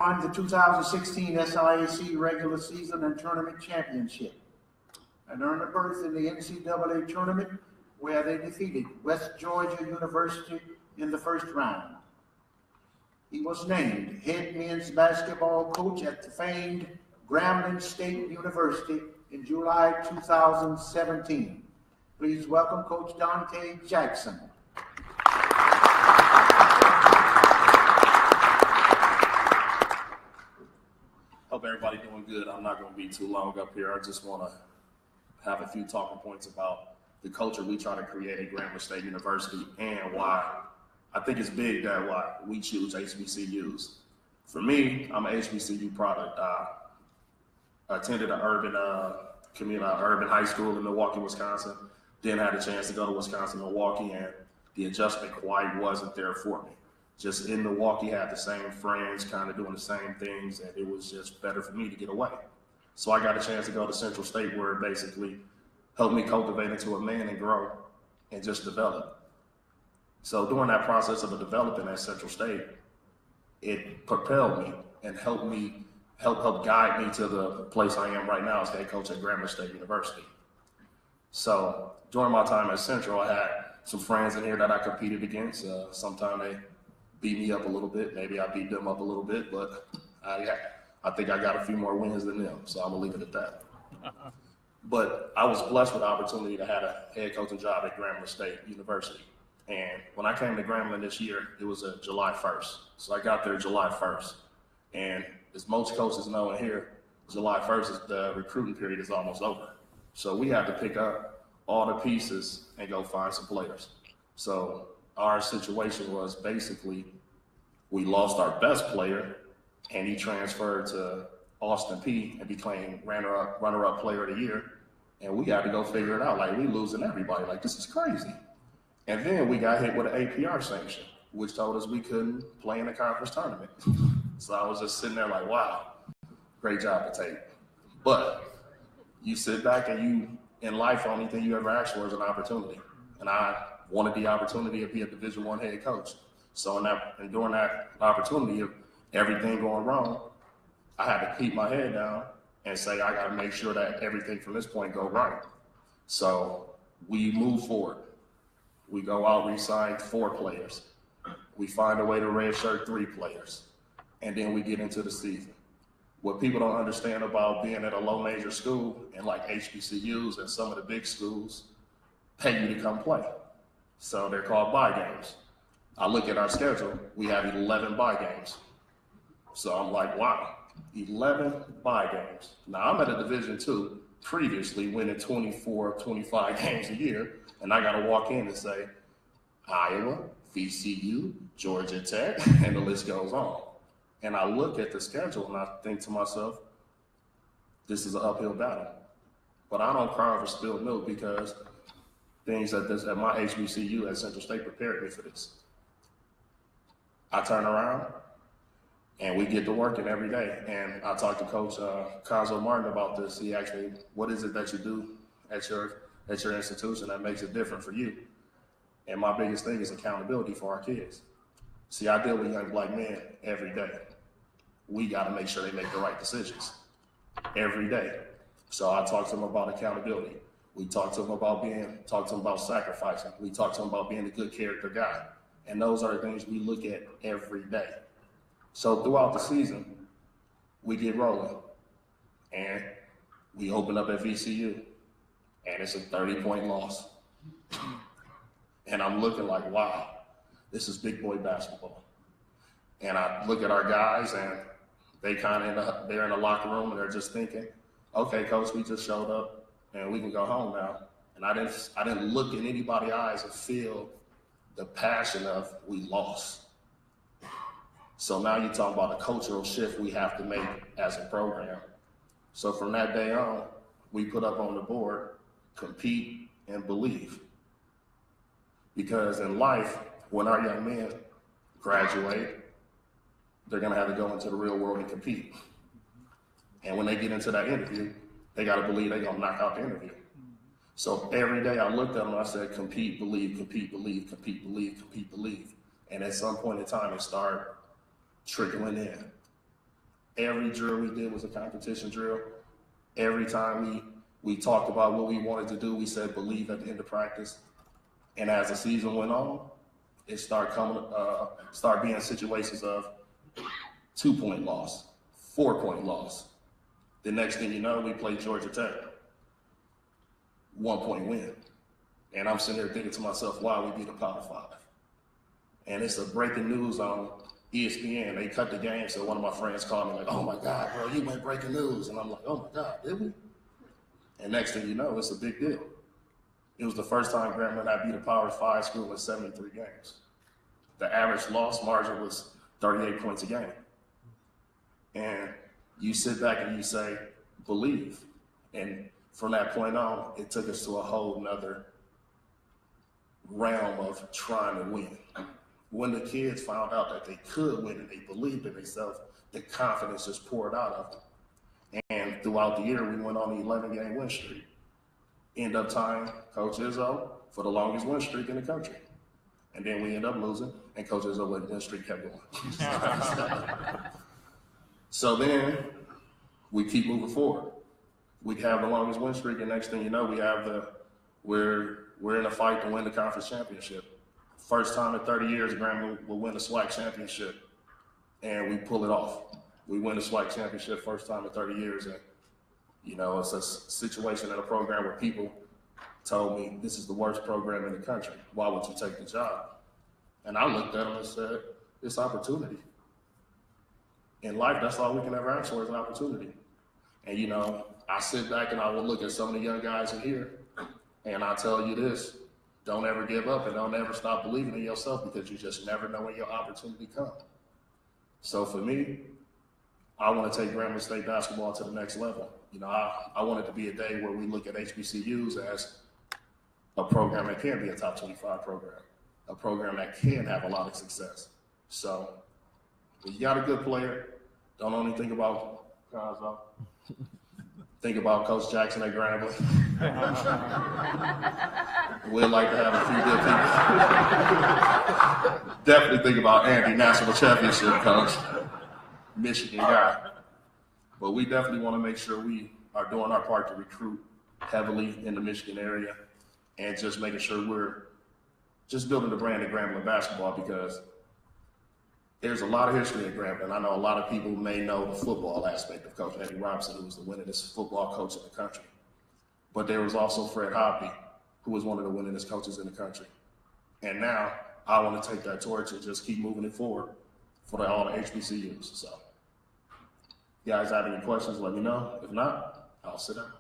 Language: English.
won the 2016 SIAC regular season and tournament championship and earned a berth in the NCAA tournament where they defeated West Georgia University in the first round. He was named head men's basketball coach at the famed Grambling State University in July 2017. Please welcome Coach Donte Jackson. Hope everybody doing good. I'm not going to be too long up here. I just want to have a few talking points about the culture we try to create at Grambling State University and why I think it's big that why we choose HBCUs. For me, I'm an HBCU product. I attended an urban high school in Milwaukee, Wisconsin. Then had a chance to go to Wisconsin, Milwaukee, and the adjustment quite wasn't there for me. Just in Milwaukee, had the same friends, kind of doing the same things, and it was just better for me to get away. So I got a chance to go to Central State, where it basically helped me cultivate into a man and grow and just develop. So during that process of developing at Central State, it propelled me and helped guide me to the place I am right now as head coach at Grambling State University. So during my time at Central, I had some friends in here that I competed against. Sometimes they beat me up a little bit. Maybe I beat them up a little bit, but I think I got a few more wins than them, so I'm gonna leave it at that. But I was blessed with the opportunity to have a head coaching job at Grambling State University. And when I came to Grambling this year, it was July 1st. So I got there July 1st. And as most coaches know in here, July 1st is the recruiting period is almost over. So we had to pick up all the pieces and go find some players. So our situation was basically we lost our best player and he transferred to Austin Peay and became runner-up player of the year. And we got to go figure it out. Like, we losing everybody. Like, this is crazy. And then we got hit with an APR sanction, which told us we couldn't play in the conference tournament. So I was just sitting there like, wow, great job to take. But you sit back and in life, the only thing you ever ask for is an opportunity. And I wanted the opportunity to be a Division I head coach. So during that opportunity of everything going wrong, I had to keep my head down and say, I got to make sure that everything from this point go right. So we move forward. We go out, we sign 4 players. We find a way to redshirt 3 players. And then we get into the season. What people don't understand about being at a low major school and like HBCUs and some of the big schools pay you to come play. So they're called bye games. I look at our schedule, we have 11 bye games. So I'm like, wow, 11 bye games. Now I'm at a Division II, previously winning 24, 25 games a year. And I got to walk in and say, Iowa, VCU, Georgia Tech, and the list goes on. And I look at the schedule and I think to myself, this is an uphill battle. But I don't cry over spilled milk because things at my HBCU at Central State prepared me for this. I turn around and we get to working every day. And I talked to Coach Kazo Martin about this. He asked me, what is it that you do at your institution that makes it different for you? And my biggest thing is accountability for our kids. See, I deal with young black men every day. We got to make sure they make the right decisions every day. So I talk to them about accountability. We talk to them about sacrificing. We talk to them about being a good character guy. And those are the things we look at every day. So throughout the season, we get rolling and we open up at VCU and it's a 30-point loss. And I'm looking like, wow, this is big boy basketball. And I look at our guys and they're in the locker room and they're just thinking, okay, coach, we just showed up and we can go home now. And I didn't look in anybody's eyes and feel the passion of we lost. So now you're talking about a cultural shift we have to make as a program. So from that day on, we put up on the board, compete and believe. Because in life, when our young men graduate, they're gonna have to go into the real world and compete. And when they get into that interview, they gotta believe they're gonna knock out the interview. So every day I looked at them and I said, compete, believe, compete, believe, compete, believe, compete, believe. And at some point in time, it started trickling in. Every drill we did was a competition drill. Every time we talked about what we wanted to do, we said believe at the end of practice. And as the season went on, it start being situations of 2-point loss, 4-point loss. The next thing you know, we played Georgia Tech, 1-point win. And I'm sitting here thinking to myself, wow, we beat a Power 5. And it's a breaking news on ESPN. They cut the game, so one of my friends called me like, oh my God, bro, you went breaking news. And I'm like, oh my God, did we? And next thing you know, it's a big deal. It was the first time Grambling had beat a Power 5 school in 73 games. The average loss margin was 38 points a game. And you sit back and you say, believe. And from that point on, it took us to a whole nother realm of trying to win. When the kids found out that they could win and they believed in themselves, the confidence just poured out of them. And throughout the year, we went on an 11-game win streak. End up tying Coach Izzo for the longest win streak in the country. And then we end up losing, and Coach Izzo win streak kept going. So then we keep moving forward. We have the longest win streak, and next thing you know, we're in a fight to win the conference championship. First time in 30 years, Grambling will win the SWAC championship, and we pull it off. We win the SWAC championship first time in 30 years, and you know, it's a situation in a program where people told me this is the worst program in the country. Why would you take the job? And I looked at them and said, it's opportunity. In life, that's all we can ever ask for is an opportunity. And you know, I sit back and I will look at some of the young guys in here, and I tell you this, don't ever give up and don't ever stop believing in yourself, because you just never know when your opportunity comes. So for me, I want to take Grambling State basketball to the next level. You know, I want it to be a day where we look at HBCUs as a program that can be a top 25 program, a program that can have a lot of success. So when you got a good player, don't only think about Conzo. Think about Coach Jackson at Grambling. We'd like to have a few good people. Definitely think about Andy, national championship coach, Michigan guy. But we definitely want to make sure we are doing our part to recruit heavily in the Michigan area and just making sure we're just building the brand of Grambling basketball, because there's a lot of history at Grambling. I know a lot of people may know the football aspect of Coach Eddie Robinson, who was the winningest football coach in the country. But there was also Fred Hobbie, who was one of the winningest coaches in the country. And now I want to take that torch and just keep moving it forward for all the HBCUs. So, you guys have any questions, let me know. If not, I'll sit down.